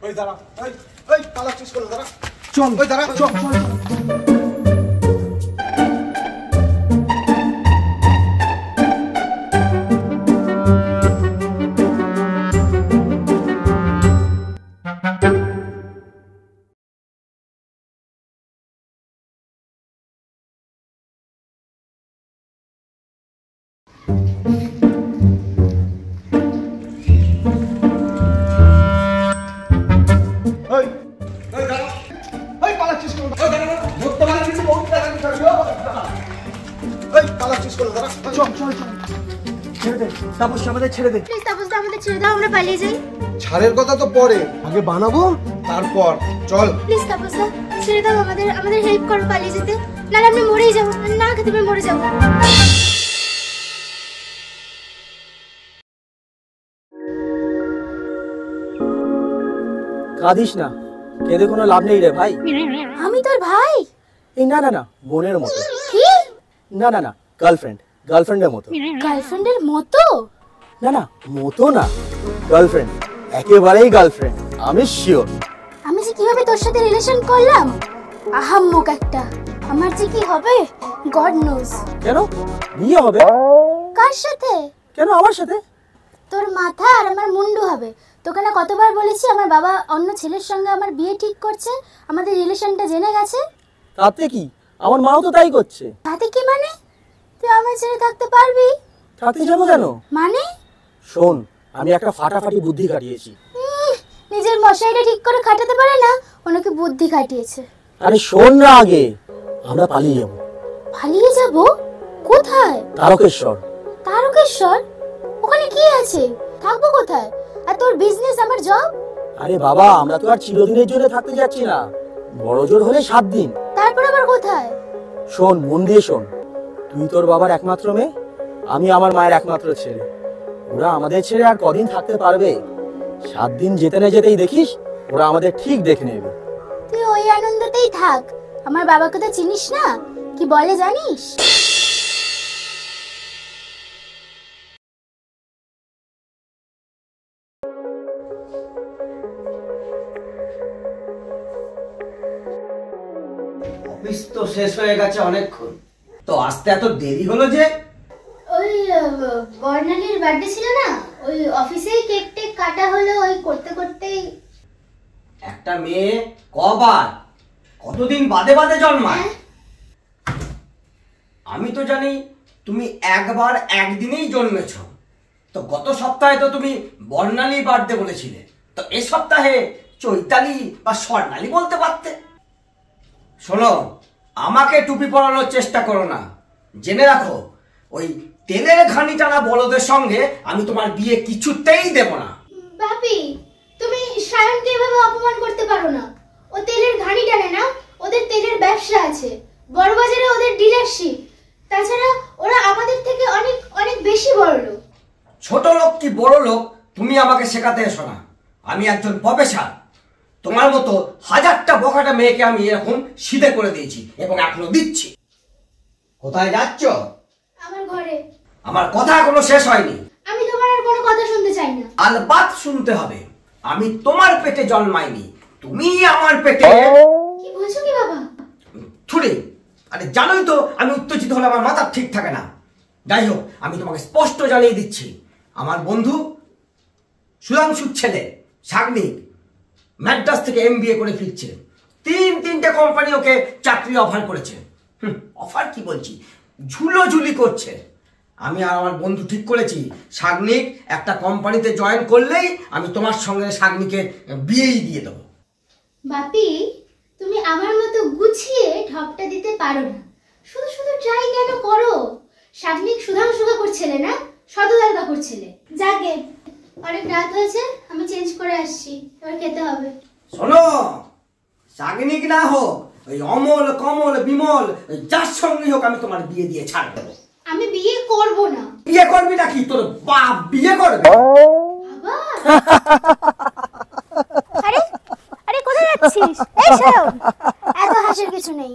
ওই দাঁড়া, ওই পালাচ্ছিস কোন দাঁড়া, চল ওই দাঁড়া, চল চল। ছাড়ের কথা তো পরে, আগে বানাবো তারপর চল। প্লিজ তাপস দা ছেড়ে দাও, আমাদের হেল্প করো পালিয়ে যেতে, নাহলে আমি মরেই যাবো, না খেতে পেয়ে মরে যাবো। কাঁদিস না, কেঁদে কোনো লাভ নেই রে ভাই। আমি তোর ভাই? এই না না না, বোনের মতো। কি? না না না, গার্লফ্রেন্ডের মতো। গার্লফ্রেন্ডের মতো? না না, মতো না, গার্লফ্রেন্ড, একেবারেই গার্লফ্রেন্ড, আমি শিওর। আমি যে কিভাবে তোর সাথে রিলেশন করলাম, আহাম্মক একটা, আমার যে কি হবে গড নোজ। কেন বিয়ে হবে? কার সাথে? কেন আমার সাথে? তোর মাথা আর আমার মুন্ডু হবে। তোকে না কতবার বলেছি আমার বাবা অন্য ছেলের সঙ্গে আমার বিয়ে ঠিক করছে, আমাদের রিলেশনটা জেনে গেছে। তাতে কি, আমার মাও তো তাই করছে। তাতে কি মানে? তুই আমার ছেড়ে থাকতে পারবি? থাকতে যাবো কেন? মানে? শোন, আমি একটা ফাটাফাটি বুদ্ধি কাটিয়েছি। নিজের মশাইটা ঠিক করে খাটাতে পারে না, ওনাকে বুদ্ধি কাটিয়েছে। আরে শোন না, আগে আমরা পালিয়ে যাবো। পালিয়ে যাব? কোথায়? তারকেশ্বর। তারকেশ্বর? ওখানে কি আছে? থাকবো কোথায়? আর তোর বিজনেস, আমার জব? আরে বাবা, আমরা তো আর চিরদিনের জন্য থাকতে যাচ্ছি না, বড় জোর হলে 7 দিন। তারপর আবার কোথায়? শোন, মন দিয়ে শোন, তুই তোর বাবার একমাত্র মেয়ে, আমি আমার মায়ের একমাত্র ছেলে। ওরা আমাদের ছেড়ে আর কদিন থাকতে পারবে? 7 দিন যেতে না যেতেই দেখিস ওরা আমাদের ঠিক দেখে নেবে। তুই ওই আনন্দতেই থাক, আমার বাবাকে তো চিনিস না, কি বলে জানিস? অফিস তো শেষ হয়ে গেছে অনেকক্ষণ, তো আসতে এত দেরি হলো যে? ওই বর্ণালীর বার্থডে ছিল না, ওই অফিসেই কেক টেক কাটা হলো, ওই করতে করতেই। একটা মেয়ে কবার কতদিন বাদে বাদে জন্মায়? আমি তো জানি তুমি একবার একদিনেই জন্মেছ। তো গত সপ্তাহে তো তুমি বর্ণালী বার্থডে বলেছিলে, তো এ সপ্তাহে চৈতালি বা স্বর্ণালী বলতে পারতে। শোনো, আমাকে টুপি পরানোর চেষ্টা করো না, জেনে রাখো ওই তেলের ঘানি টানা বলদের সঙ্গে আমি তোমার বিয়ে কিছুতেই দেব না। বাপি, তুমি সায়নকে এভাবে অপমান করতে পারো না। ও তেলের ঘানি টানে না, ওদের তেলের ব্যবসা আছে, বড় বাজারে ওদের ডিলারশিপ। তাছাড়া ওরা আমাদের থেকে অনেক অনেক বেশি বড় লোক। ছোট লোক কি বড় লোক তুমি আমাকে শেখাতে এসো না, আমি একজন প্রফেসর। তোমার মতো হাজারটা বকাটা মেয়েকে আমি এরকম সিধে করে দিয়েছি এবং এখনো দিচ্ছি। কোথায় যাচ্ছ? আমার ঘরে। আমার কথা এখনো শেষ হয়নি। আমি তোমার আর কোনো কথা শুনতে চাই না। আলবাত শুনতে হবে। আমি তোমার পেটে জন্মাইনি, তুমি আমার পেটে। কি বলছো কি বাবা? ছুড়ে, আরে জানোই তো আমি উত্তেজিত হলে আমার মাথা ঠিক থাকে না। যাই হোক, আমি তোমাকে স্পষ্ট জানিয়ে দিচ্ছি, আমার বন্ধু সুধাংশুর ছেলে সাগনিক ম্যাড্রাস থেকে MBA করে ফিরছে। 3-3টে কোম্পানি ওকে চাকরি অফার করেছে। অফার কি বলছি, ঝুলোঝুলি করছে। আমি আর আমার বন্ধু ঠিক করেছি, সাগনিক একটা কোম্পানিতে জয়েন করলেই আমি তোমার সঙ্গে সাগনিকের বিয়েই দিয়ে দেবো। বাপি, তুমি আমার মতো গুছিয়ে ঢপটা দিতে পারো না, শুধু শুধু ট্রাই কেন করো? সাগনিক সুধাংশু কাকুর ছেলে না, শতদল কাকুর ছেলে। যাকে অনেক রাত হয়েছে, আমি চেঞ্জ করে আসছি, এবার খেতে হবে। শোনো, সাগনিক না হোক, ওই অমল কমল বিমল যার সঙ্গে হোক, আমি তোমার বিয়ে দিয়ে ছাড়বো। আমি বিয়ে করব না। বিয়ে করবি নাকি? তোর বাপ বিয়ে করবে। বাবা, আরে আরে কোথায় যাচ্ছিস? এই শায়ন, এত হাসির কিছু নেই।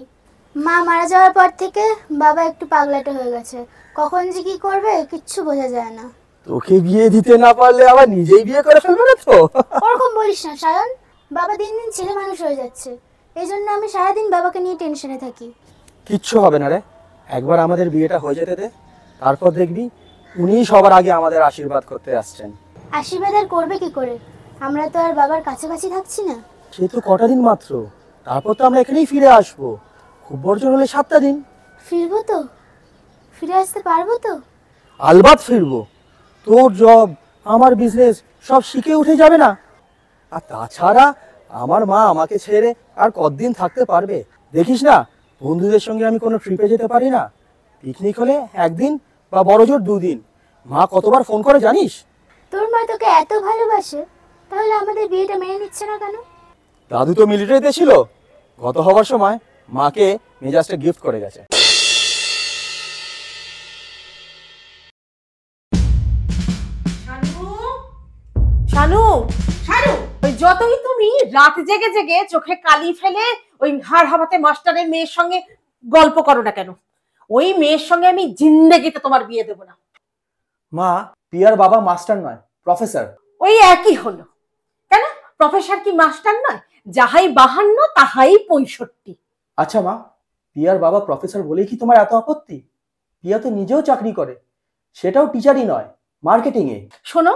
মা মারা যাওয়ার পর থেকে বাবা একটু পাগলাটে হয়ে গেছে, কখন যে কি করবে কিচ্ছু বোঝা যায় না। তোকে বিয়ে দিতে না পারলে আবার নিজেই বিয়ে করে ফেলবে না তো? ওরকম বলিস না শায়ন, বাবা দিন দিন ছেলে মানুষ হয়ে যাচ্ছে, এই জন্য আমি সারাদিন বাবাকে নিয়ে টেনশনে থাকি। কিচ্ছু হবে না রে, একবার আমাদের বিয়েটা হয়ে যেতে দে, তারপর দেখবি উনিই সবার আগে আমাদের আশীর্বাদ করতে আসছেন। আশীর্বাদ আর করবে কি করে, আমরা তো আর বাবার কাছাকাছি থাকছি না। সে তো কটা দিন মাত্র, তারপর তো আমরা এখানেই ফিরে আসবো, খুব বর্জন হলে 7টা দিন। ফিরবো তো? ফিরে আসতে পারবো তো? আলবাত ফিরবো, তোর জব আমার বিজনেস সব শিখে উঠে যাবে না। আর তাছাড়া আমার মা আমাকে ছেড়ে আর কতদিন থাকতে পারবে? দেখিস না, বন্ধুদের সঙ্গে আমি কোনো ট্রিপে যেতে পারি না, পিকনিক হলে 1 দিন বা বড় জোর 2 দিন। মা কতবার ফোন করে জানিস? তোর মা তোকে এত ভালোবাসে, তাহলে আমাদের বিয়েটা মেনে নিচ্ছে না কেন? দাদু তো মিলিটারিতে ছিল, গত হবার সময় মাকে মেজাজটা গিফট করে গেছে। শানু, শানু, ওই যতই তুমি রাত জেগে জেগে চোখে কালি ফেলে ওই হাড় হাবাতে মাস্টারের মেয়ের সঙ্গে গল্প করো না কেন, ওই মেয়ের সঙ্গে আমি জিন্দেগিতে তোমার বিয়ে দেবো না। মা, পিয়ার বাবা মাস্টার নয়, প্রফেসর। ওই একই হলো। কেন, প্রফেসর কি মাস্টার নয়? যাহাই 52 তাহাই 65। আচ্ছা মা, পিয়ার বাবা প্রফেসর বলেই কি তোমার এত আপত্তি? পিয়া তো নিজেও চাকরি করে, সেটাও টিচারই নয়, মার্কেটিং এ। শোনো,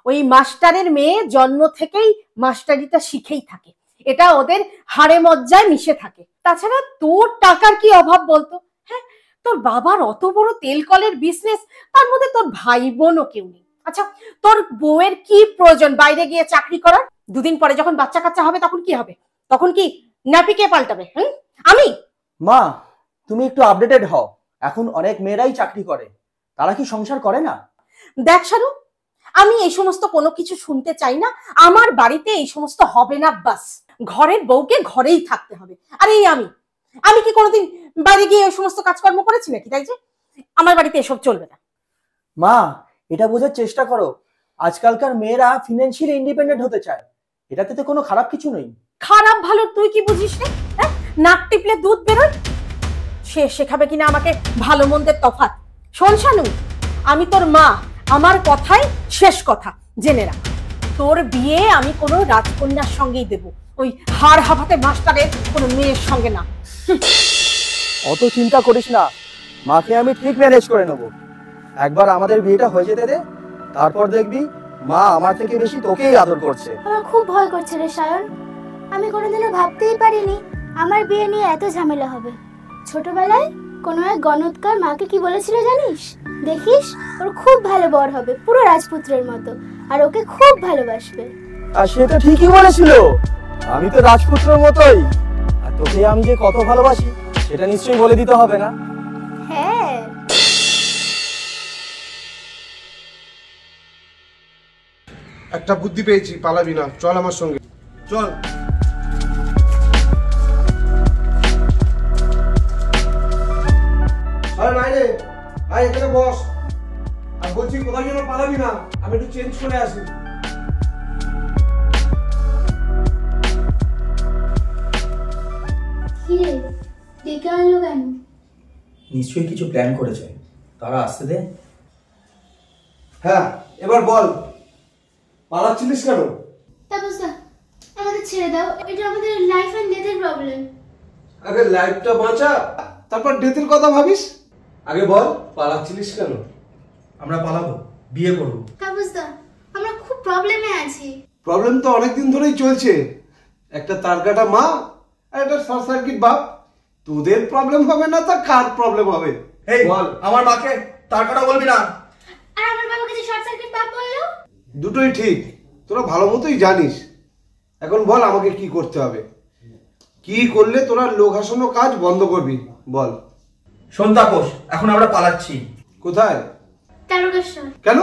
ওই মাস্টারের মেয়ে জন্ম থেকেই মাস্টারিটা শিখেই থাকে, এটা ওদের হাড়ে মজ্জায় মিশে থাকে। তাছাড়া তোর টাকার কি অভাব বলতো? হ্যাঁ, তোর বাবার অত বড় তেল কলের বিজনেস, তার মধ্যে তোর ভাই বোনও কেউ নেই। আচ্ছা, তোর বউয়ের কি প্রয়োজন বাইরে গিয়ে চাকরি করার? 2 দিন পরে যখন বাচ্চা কাচ্চা হবে তখন কি হবে? তখন কি নাপি কে পাল্টাবে? আমি? মা, তুমি একটু আপডেটেড হও, এখন অনেক মেয়েরাই চাকরি করে, তারা কি সংসার করে না? দেখ শানু, আমি এই সমস্ত কোনো কিছু শুনতে চাই না, আমার বাড়িতে এই সমস্ত হবে না, বাস। ঘরের বউকে ঘরেই থাকতে হবে। আর এই আমি কি কোনোদিন বাইরে গিয়ে ওই সমস্ত কাজকর্ম করেছি নাকি? তাই যে আমার বাড়িতে এসব চলবে না। মা, এটা বোঝার চেষ্টা করো, আজকালকার মেয়েরা ফিনান্সিয়ালি ইন্ডিপেন্ডেন্ট হতে চায়, এটাতে তো কোনো খারাপ কিছু নেই। খারাপ ভালো তুই কি বুঝিস রে? হ্যাঁ, নাক টিপলে দুধ বেরোয়, সে শেখাবে কিনা আমাকে ভালো মন্দের তফাৎ। শোন শানু, আমি তোর মা, আমার কথাই শেষ কথা, জেনে রাখ। তোর বিয়ে আমি কোনো রাজকন্যার সঙ্গেই দেব, ওই হাড় হাফাতে মাস্টারের কোনো মেয়ের সঙ্গে না। অত চিন্তা করিস না, মাকে আমি ঠিক ম্যানেজ করে নেব। একবার আমাদের বিয়েটা হয়ে যেতে দে, তারপর দেখবি মা আমার থেকে বেশি তোকেই আদর করছে। আমার খুব ভয় করছে রে সায়ন, আমি কোনোদিনও ভাবতেই পারিনি আমার বিয়ে নিয়ে এত ঝামেলা হবে। ছোটবেলায় কোনো এক গণৎকার মাকে কি বলেছিল জানিস? দেখিস, ওর খুব ভালো বর হবে, পুরো রাজপুত্রের মতো, আর ওকে খুব ভালোবাসবে। আর সে তো ঠিকই বলেছিল, আমি তো রাজপুত্রের মতোই, আর তোকে আমি যে কত ভালোবাসি সেটা নিশ্চয়ই বলে দিতে হবে না? হ্যাঁ। একটা বুদ্ধি পেয়েছি, পালাবি না, চল আমার সঙ্গে, চল। আরে নাই রে, আয় এখানে বস। আর বলছি কোথাও যেন পালাবি না, আমি একটু চেঞ্জ করে আসি। কি রে, ডেকে আনলো কেন? নিশ্চয়ই কিছু প্ল্যান করেছে, তারা আসতে দে। হ্যাঁ, এবার বল, পালাচ্ছিলিস কেন? তাপসদা, আমাদের ছেড়ে দাও, এটা আমাদের লাইফ এন্ড ডেথের প্রবলেম। আগে লাইফটা বাঁচা, তারপর ডেথের কথা ভাবিস। আগে বল, পালাচ্ছিলিস কেন? আমরা পালাবো, বিয়ে করবো। তাপসদা, আমরা খুব প্রবলেমে আছি। প্রবলেম তো অনেকদিন ধরেই চলছে, একটা তার কাটা মা আর একটা শর্ট সার্কিট বাপ। তোদের প্রবলেম হবে না তা কার প্রবলেম হবে? এই বল। আমার মাকে তার কথা বলবি না। আর আমার বাবাকে যে শর্ট সার্কিট বাপ বললো? দুটোই ঠিক, তোরা ভালো মতোই জানিস। এখন বল আমাকে কি করতে হবে, কি করলে তোরা লোক হাসানো কাজ বন্ধ করবি, বল। শোন তাপস, এখন আমরা পালাচ্ছি। কোথায়? তারকেশ্বর। কেন?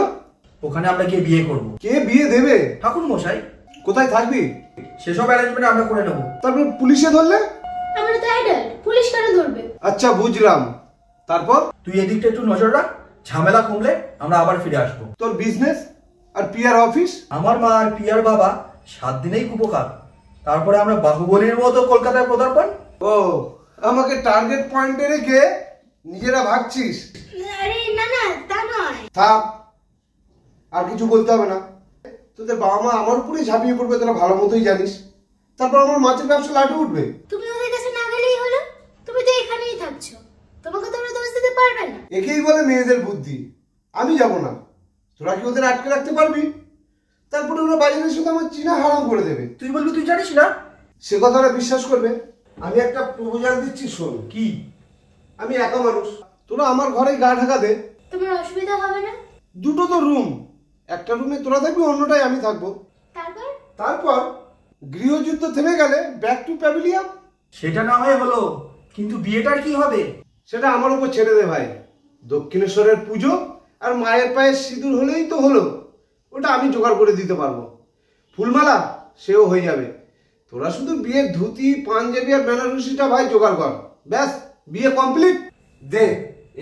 ওখানে আমরা গিয়ে বিয়ে করব। কে বিয়ে দেবে? ঠাকুর মশাই। কোথায় থাকবি? সেসব অ্যারেঞ্জমেন্ট আমরা করে নেব। তারপর পুলিশে ধরলে? আমরা তো অ্যাডাল্ট, পুলিশ কেন ধরবে? আচ্ছা বুঝলাম, তারপর? তুই এদিকটা একটু নজর রাখ, ঝামেলা কমলে আমরা আবার ফিরে আসবো। তোর বিজনেস আর পিআর অফিস? আমার মা আর পিয়ার বাবা 7 দিনেই কুপকার, তারপরে আমরা বাহুবলীর মতো কলকাতায় পদার্পণ। ও, আমাকে টার্গেট পয়েন্টে রেখে নিজেরা ভাগছিস? আরে না না, তা নয়। থাক, আর কিছু বলতে হবে না। তোদের বাবা মা আমার উপরেই ঝাঁপিয়ে পড়বে, তোরা ভালো মতোই জানিস। তারপর আমার মাছের ব্যবসা লাটে উঠবে। তুমি ওদের কাছে না গেলেই হলো, তুমি তো এখানেই থাকছো, তোমাকে তো ওরা দোষ দিতে পারবে না। একেই বলে মেয়েদের বুদ্ধি। আমি যাব না, তোরা কি ওদের আটকে রাখতে পারবি? তারপরে ওরা বাজারের সাথে আমার চিনা হারাম করে দেবে। তুই বলবি তুই জানিস না? সে কথা ওরা বিশ্বাস করবে? আমি একটা প্রপোজাল দিচ্ছি, শোন। কি? আমি একা মানুষ, তোরা আমার ঘরে গা ঢাকা দে। তোমার অসুবিধা হবে না? দুটো তো রুম, একটা রুমে তোরা থাকবি, অন্যটাই আমি থাকবো। তারপর গৃহযুদ্ধ থেমে গেলে ব্যাক টু প্যাভিলিয়ন। সেটা না হয় হলো, কিন্তু বিয়েটার কি হবে? সেটা আমার উপর ছেড়ে দে ভাই। দক্ষিণেশ্বরের পুজো আর মায়ের পায়ে সিঁদুর হলেই তো হলো, ওটা আমি জোগাড় করে দিতে পারবো। ফুলমালা সেও হয়ে যাবে, তোরা শুধু বিয়ের ধুতি, পাঞ্জাবি আর বেনারসিটা ভাই জোগাড় কর, ব্যাস বিয়ে কমপ্লিট। দে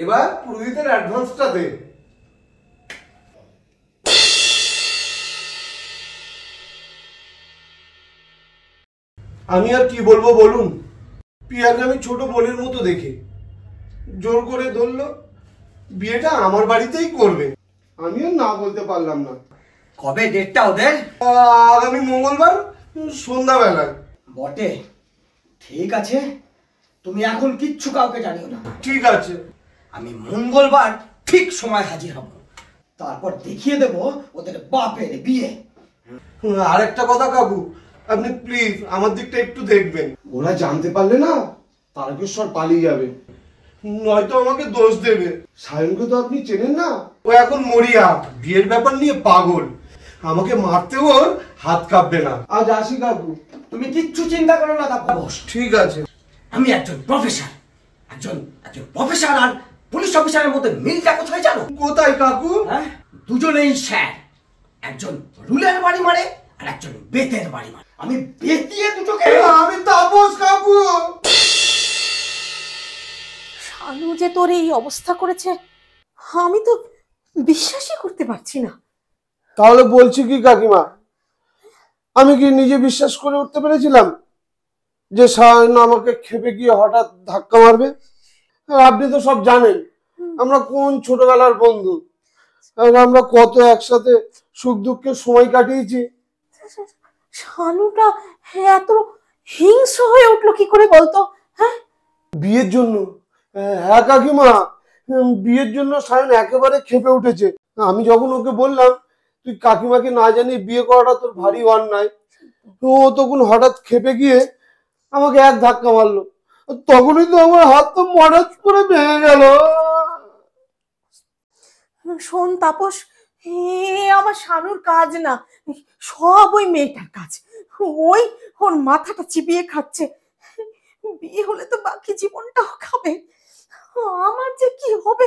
এবার পুরোহিতের অ্যাডভান্সটা দে। আমি আর কি বলবো বলুন, পিয়াকে আমি ছোট বোনের মতো দেখি, জোর করে ধরলো বিয়েটা আমার বাড়িতেই করবে। আমিও না বলতে পারলাম না। কবে ডেটটা ওদের? আগামী মঙ্গলবার সন্ধ্যাবেলায়। বটে, ঠিক আছে, তুমি এখন কিচ্ছু কাউকে জানিও না। ঠিক আছে। আমি মঙ্গলবার ঠিক সময় হাজির হব, তারপর দেখিয়ে দেব ওদের বাপের বিয়ে। আরেকটা কথা কাকু, আপনি প্লিজ আমার দিকটা একটু দেখবেন। ওরা জানতে পারলে না তারকেশ্বর পালিয়ে যাবে, নয়তো আমাকে দোষ দেবে। সায়নকে তো আপনি চেনেন না, ও এখন মরিয়া, বিয়ের ব্যাপার নিয়ে পাগল। আমাকে মারতে ওর হাত কাঁপবে না। আজ আসি কাকু। তুমি কিচ্ছু চিন্তা করো না তাপস। ঠিক আছে। আমি একজন প্রফেসর, একজন প্রফেসর আর পুলিশ অফিসারের মধ্যে মিলটা কোথায় জানো? কোথায় কাকু? হ্যাঁ, দুজনেই স্যার। একজন রুলের বাড়ি মারে আর একজন বেতের বাড়ি মারে। আমি বেতিয়ে দুটোকে। আমি তাপস কাকু। শানু যে তোর এই অবস্থা করেছে, আমি তো বিশ্বাসই করতে পারছি না। তাহলে বলছি কি কাকিমা, আমি কি নিজে বিশ্বাস করে উঠতে পেরেছিলাম যে সায়ন আমাকে খেপে গিয়ে হঠাৎ ধাক্কা মারবে? আপনি তো সব জানেন, আমরা কোন ছোটবেলার বন্ধু, আর আমরা কত একসাথে সুখ দুঃখে সময় কাটিয়েছি। শানুটা এত হিংস্র হয়ে উঠলো কি করে বলতো? হ্যাঁ, বিয়ের জন্য? হ্যাঁ কাকিমা, বিয়ের জন্য সায়ন একেবারে খেপে উঠেছে। আমি যখন ওকে বললাম তুই কাকিমাকে না জানিয়ে বিয়ে করাটা তোর ভারী অন্যায়, ও তখন হঠাৎ খেপে গিয়ে আমাকে এক ধাক্কা মারলো। তখনই তো আমার হাত তো মরাজ করে ভেঙে গেল। শোন তাপস, আমার শানুর কাজ না, সব ওই মেয়েটার কাজ। ওই ওর মাথাটা চিবিয়ে খাচ্ছে। বিয়ে হলে তো বাকি জীবনটাও খাবে। আমার যে কি হবে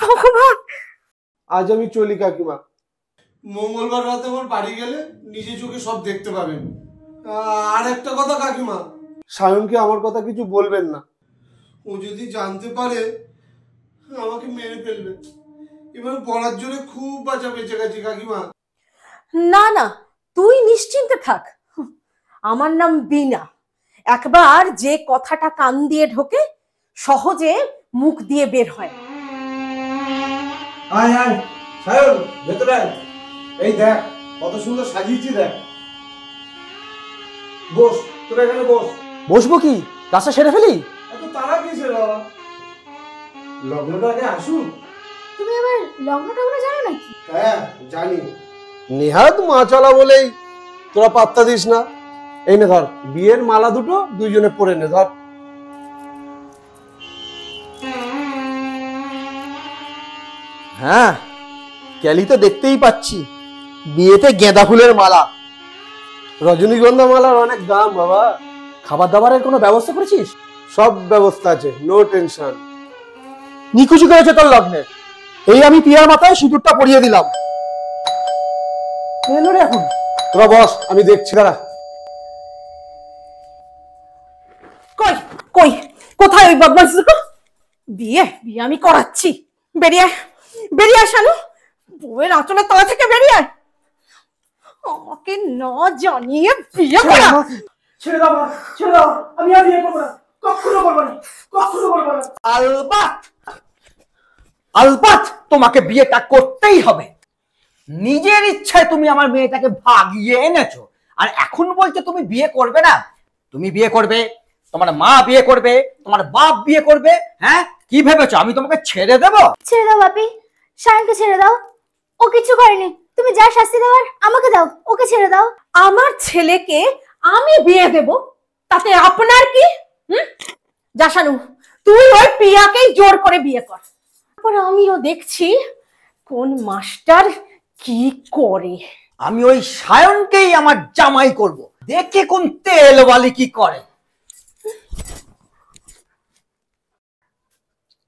ভগবান। আজ আমি চলি কাকিমা, মঙ্গলবার রাতে আমার বাড়ি গেলে নিজে চোখে সব দেখতে পাবেন। আর একটা কথা কাকিমা, সায়নকে আমার কথা কিছু বলবেন না, ও যদি জানতে পারে আমাকে মেরে ফেলবে। এবার বলার জন্য খুব বাঁচা বেঁচে গেছি কাকিমা। না না, তুই নিশ্চিন্তে থাক। আমার নাম বিনা। একবার যে কথাটা কান দিয়ে ঢোকে সহজে মুখ দিয়ে বের হয়। আয় আয় সায়ন, ভেতরে আয়। এই দেখ কত সুন্দর সাজিয়েছি, দেখ। বস, তোরা এখানে বস। বসবো কি, কাজটা সেরে ফেলি? এত তারা কিসের বাবা? লগ্নটা আগে আসুক। তুমি আবার লগ্ন টগ্ন জানো নাকি? হ্যাঁ জানি, নেহাত মাচালা বলেই তোরা পাত্তা দিস না। এই নে ধর বিয়ের মালা দুটো, দুইজনে পরে নে ধর। হ্যাঁ, ক্যালি তো দেখতেই পাচ্ছি, বিয়েতে গেঁদা ফুলের মালা। রজনীগন্ধা মালার অনেক দাম বাবা। খাবার দাবারের কোনো ব্যবস্থা করেছিস? সব ব্যবস্থা আছে, নো টেনশন। নিকুচি করেছে তোর লগ্নে। এই আমি পিয়ার মাথায় সিঁদুরটা পরিয়ে দিলাম। এলো রে এখন। তোরা বস, আমি দেখছি। দাঁড়া। কই কই কোথায় ওই বদমাশ দুটো? বিয়ে বিয়ে আমি করাচ্ছি। বেরিয়ে বেরিয়ে শানু, বউয়ের আঁচলের তলা থেকে বেরিয়ে। আমাকে না জানিয়ে বিয়ে করা। ছেড়ে দাও, ছেড়ে দাও, আমি আর বিয়ে করবো না, কখনো করবো না, কখনো করবো না। আলবাত আলবাত তোমাকে বিয়েটা করতেই হবে। নিজের ইচ্ছায় তুমি আমার মেয়েটাকে ভাগিয়ে এনেছো, আর এখন বলছো তুমি বিয়ে করবে না? তুমি বিয়ে করবে, তোমার মা বিয়ে করবে, তোমার বাপ বিয়ে করবে। হ্যাঁ, কি ভেবেছো আমি তোমাকে ছেড়ে দেবো? ছেড়ে দাও বাপি, সায়নকে ছেড়ে দাও। ও কিছু করেনি, তুমি যা শাস্তি দেওয়ার আমাকে দাও, ওকে ছেড়ে দাও। আমার ছেলেকে আমি বিয়ে দেব, তাতে আপনার কি? যা শানু, তুই ওই প্রিয়াকেই জোর করে বিয়ে কর। তারপর আমিও দেখছি কোন মাস্টার কি করে। আমি ওই সায়নকেই আমার জামাই করব, দেখে কোন তেল বালি কি করে।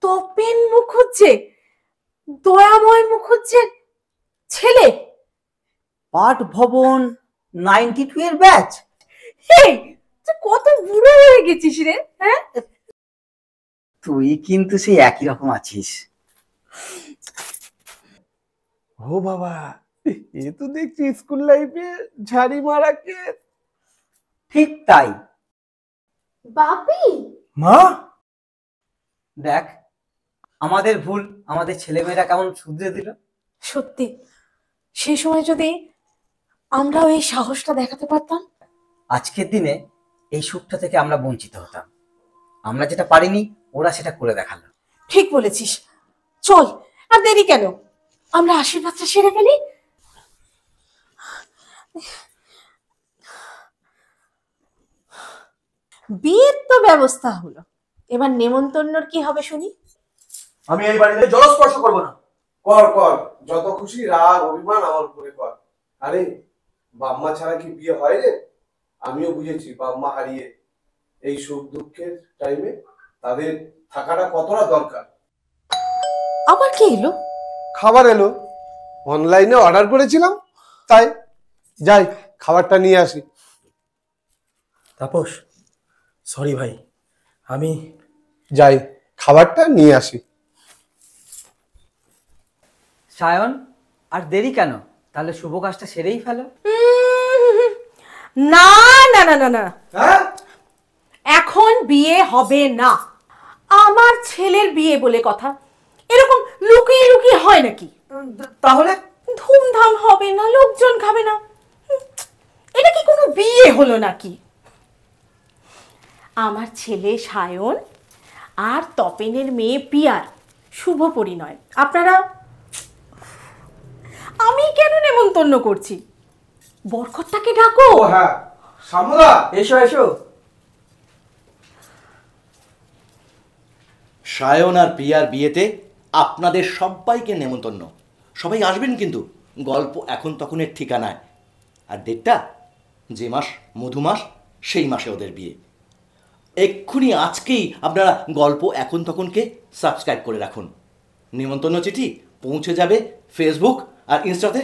তপেন মুখুজ্জে, দয়াময় মুখুজ্জের ছেলে? পাঠ ভবন 92 এর ব্যাচ। এই তুই কত বুড়ো হয়ে গেছিস রে, হ্যাঁ? তুই কিন্তু সেই একই রকম আছিস। ও বাবা, এ তো দেখছি স্কুল লাইফে ঝাড়ি মারা কে। ঠিক তাই। বাপি, মা, দেখ, আমাদের ভুল আমাদের ছেলেমেয়েরা কেমন শুধরে দিল। সত্যি সেই সময় যদি আমরাও এই সাহসটা দেখাতে পারতাম। আজকের দিনে এই সুখটা থেকে আমরা বঞ্চিত হতাম। আমরা যেটা পারিনি ওরা সেটা করে দেখালো। ঠিক বলেছিস, চল আর দেরি কেন, আমরা আশীর্বাদটা সেরে ফেলি। বিয়ের তো ব্যবস্থা হলো, এবার নেমন্তন্নর কি হবে শুনি। আমি এই বাড়িতে জলস্পর্শ করবো না। কর কর, যত খুশি রাগ অভিমান আমার উপরে কর। আরে বাম্মা ছাড়া কি বিয়ে হয় রে? আমিও বুঝেছি বাম্মা হারিয়ে এই সুখ দুঃখের টাইমে তাদের থাকাটা কতটা দরকার। আবার কি এলো? খাবার এলো, অনলাইনে অর্ডার করেছিলাম, তাই যাই খাবারটা নিয়ে আসি। তাপস, সরি ভাই, আমি যাই খাবারটা নিয়ে আসি। সায়ন, আর দেরি কেন? তাহলে শুভ কাজটা সেরেই ফেলো। না না না না না, হ্যাঁ, এখন বিয়ে হবে না। আমার ছেলের বিয়ে বলে কথা, এরকম লুকিয়ে লুকিয়ে হয় নাকি? তাহলে ধুমধাম হবে না, লোকজন খাবে না, এটা কি কোনো বিয়ে হলো নাকি? আমার ছেলে সায়ন আর তপেনের মেয়ে পিয়ার শুভ পরিণয়। আপনারা, আমি কেন নেমন্তন্ন করছি? বরকতটাকে ডাকো। ও হ্যাঁ, সামুদা এসো এসো। সায়ন আর প্রিয়ার বিয়েতে আপনাদের সবাইকে নেমন্তন্ন। সবাই আসবেন কিন্তু, গল্প এখন তখনের ঠিকানায়। আর ডেটটা যে মাস মধু মাস, সেই মাসে ওদের বিয়ে। এক্ষুনি আজকেই আপনারা গল্প এখন তখনকে সাবস্ক্রাইব করে রাখুন। নিমন্ত্রণ চিঠি পৌঁছে যাবে ফেসবুক আর ইনস্টাতে।